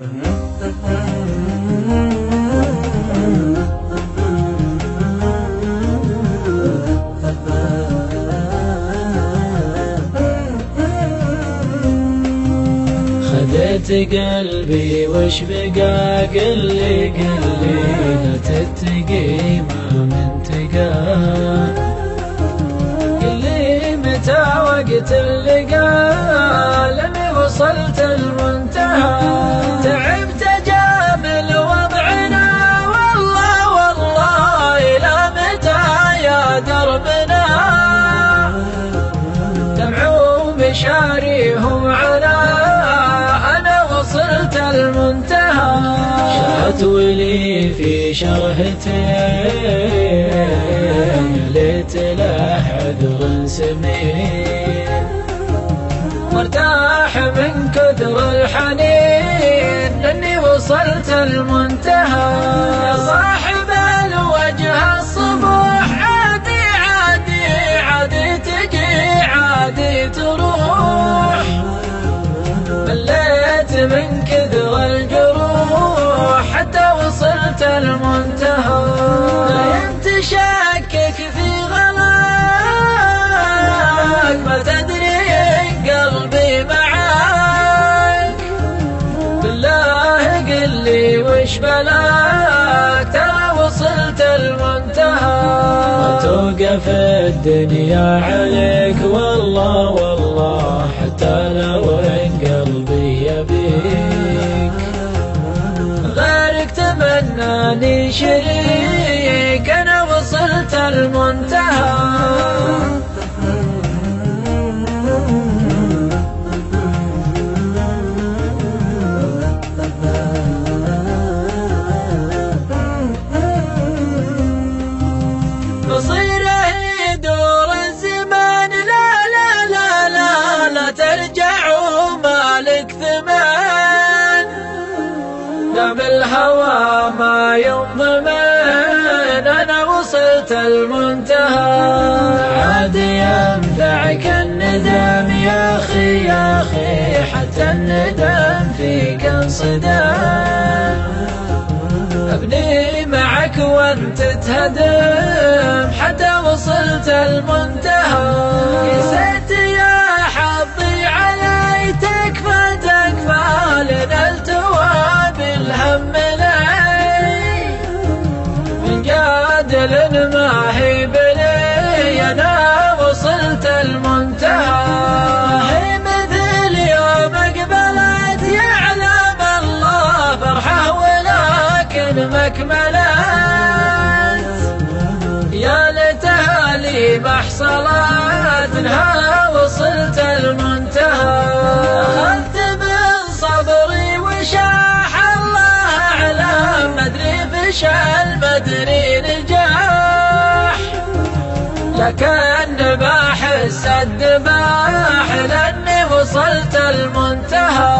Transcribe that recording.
خذيت قلبي وش بقى؟ قلي لا تتقي ما منتقى، قلي متى وقت اللقاء لاني وصلت المنتهى. تعبت اجامل وضعنا والله الى متى يا دربنا، دمعوا مشاريهم على وصلت المنتهى. شات ولي في شرهتين ليت له عذر سمين، مرتاح من كثر الحنين لاني وصلت المنتهى. يا صاحب الوجه الصبح عادي عادي عادي تجي عادي تروح، مليت من كثر الجروح حتى وصلت المنتهى. لا تشكك في غلاك ما تدري قلبي معاك، بالله قل لي وش بلاك ترى وصلت المنتهى. ما توقف الدنيا عليك والله حتى لو قلبي يبيك، غيرك تمناني شريك أنا وصلت المنتهى. مصيره يدور الزمان لا لا لا لا لا ترجع مالك ثمان، دام الهوى ما ينضمن أنا وصلت المنتهى. عادي ينفعك الندم يا أخي حتى الندم فيك انصدام، أبني معك وانت تهدم حتى وصلت المنتهى. قسيت يا حظي علي تكفى لنلتوى بالهم لي، من جادل ما هي بلي أنا وصلت المنتهى. هي مثل يوم قبلت يعلم الله فرحة ولكن مكملت، يا ليتها لي ما حصلت منها وصلت المنتهى. أخذت من صبري وشاح الله أعلم، مدري فشل مدري نجاح، لكن بحس الذباح لأني وصلت المنتهى.